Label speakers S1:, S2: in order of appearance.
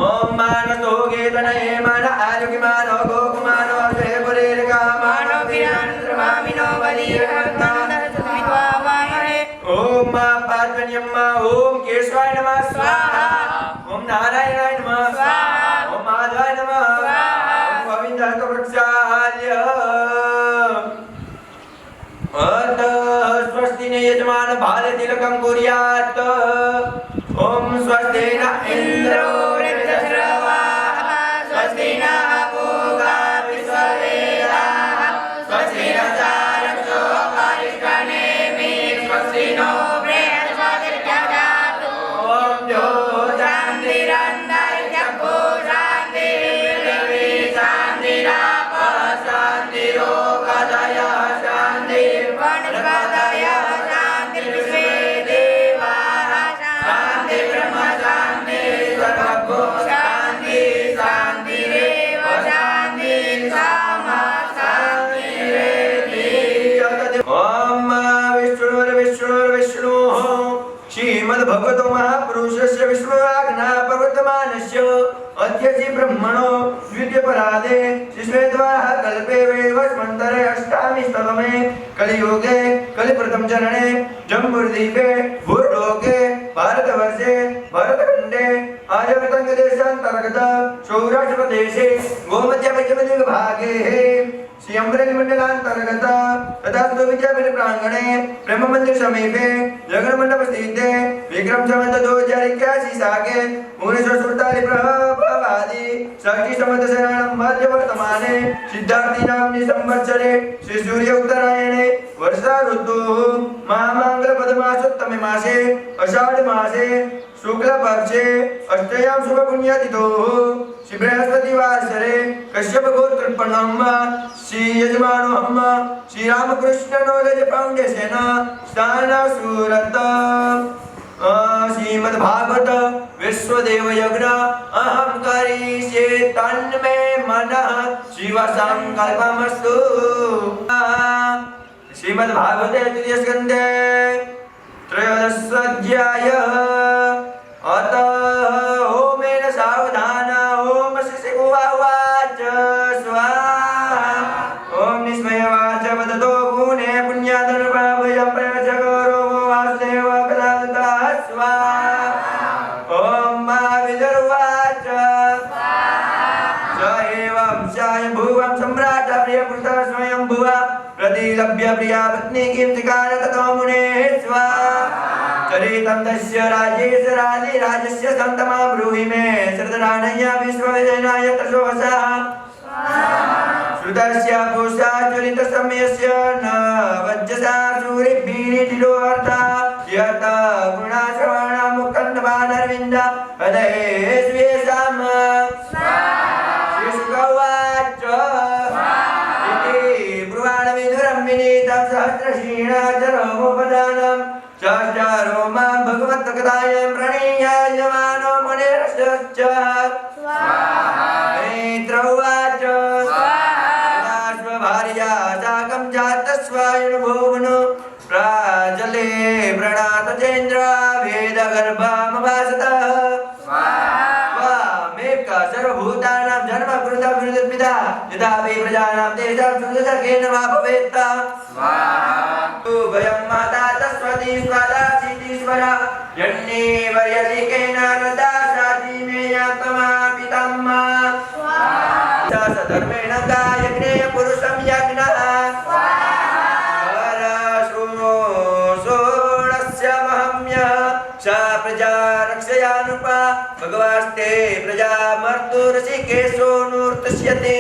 S1: ओम मानसो गेतनये मान आयुगिमानो गोकुमानो जयपुरेरिका मानो
S2: गिरान्द्रमामिनो वदीयहर्तान्दहतुमित्वावामहे।
S1: ओम पार्वण्यम्मा ओम केशवाय नमः स्वाहा। ओम नारायणाय नमः स्वाहा। ओम माधवाय नमः स्वाहा। ओम गोविन्दाय स्वस्ति ने यजमान भाले तिलकं कुर्यात्। ओम स्वस्ति न इंद्रो
S2: वृद्धश्रवाः स्वस्ति नः पूगा विश्ववेदाः स्वस्ति न चारक्षो अरिष्टनेमि स्वस्ति नो बृहस्पतिर्दधातु।
S1: ओम जो
S2: शान्तिरन्तरिक्षको शान्तिर्पृथिवी शान्तिरापः शान्तिरोगदयः शान्तिर्वनस्पतयः शान्तिर्विश्वे देवाः शान्तिर्ब्रह्म शान्तिर्भगवो शान्ति शान्तिरेव शान्तिर्सामा शान्तिरेति।
S1: ओम विष्णुर्विष्णुर्विष्णुः श्रीमद्भगवतो महापुरुषस्य विष्णुराज्ञा पर्वतमानस्य अद्यसि ब्रह्मणो द्वितीयपराधे शिश्वेद्वाः कल्पे वैवस्वन्तरे अष्टामी स्तवमे कलियुगे कलिप्रथम चरणे जम्बूद्वीपे भूलोके भारतवर्षे भरतखण्डे आर्यवर्तङ्गदेशान्तर्गत सौराष्ट्रप्रदेशे गोमत्यविभागे श्री अम्बरेली मंडलांतर्गत तथा विद्यापीठ प्रांगणे ब्रह्म मंदिर समीपे जगन मंडप स्थित विक्रम संवत 2081 साके 1947 प्रभावादि षष्ठी संवत शरणम मध्य वर्तमाने सिद्धार्थी नामनि संवत्सरे श्री सूर्य उत्तरायणे वर्षा ऋतु महामंगल पदमासोत्तमे मासे आषाढ़ मासे शुक्ल पक्षे अष्टयां शुभ पुण्यतिथो श्री बृहस्पति वासरे कश्यप गोत्रपणम श्री यजमानो हम श्री रामकृष्ण नॉलेज फाउंडेशन स्थान सूरत श्रीमद्भागवत विश्वदेव यज्ञ अहम करिष्ये तन्मे मनः शिव संकल्पमस्तु। श्रीमद्भागवते तृतीय स्कन्धे त्रयोदश अध्यायः अत ओमेन सावधान ओम शिशि उवाच स्वाहा। ओम निस्मयवाच वदतो गुणे पुण्यादनुभावयं प्रयचकरो वासुदेव कदादतः स्वाहा। ओम महाविदुर्वाच स एवं स्वयंभुवं सम्राट प्रियपुत्रः स्वयंभुवा प्रतिलभ्य प्रिया पत्नी कीर्तिकार ततो मुनेः स्वाहा। चरितं तस्य राजेश राजस्य सन्तमा ब्रूहि मे श्रद्धराणय्य विश्वविजयनाय तशोऽसः श्रुतस्य पुषा चरितसमयस्य न वज्जसा सूरिभिरिटिलोऽर्था यत गुणाश्रवणमुखन्दवानरविन्द हृदये स्वेषाम् श्रीशुकवाच इति ब्रुवाणविधुरं विनीतं सहस्रशीर्णाचरोपदानम् चाचारो मां भगवत्कथायां प्रणीयायमानो मुनिरश्च मित्रौवाच स्वभार्या साकं जातस्वायुर्भुवनो प्राजले प्रणीत चेन्द्र वेदगर्भमभासत स्वामेक सर्वभूतानां जन्मकृतं विरुद्धपिता यथा वै प्रजानां तेषां सुदर्शकेन वा भवेत् भयं माता तस्वती स्वादासीतीश्वरा जन्ये वर्यलिकेन रदासाति मे यात्मा पिताम्मा सधर्मेण गायज्ञे पुरुषं यज्ञः सा प्रजा रक्षयानुपा भगवास्ते प्रजा मर्तुरसिकेशो नूर्तस्यते।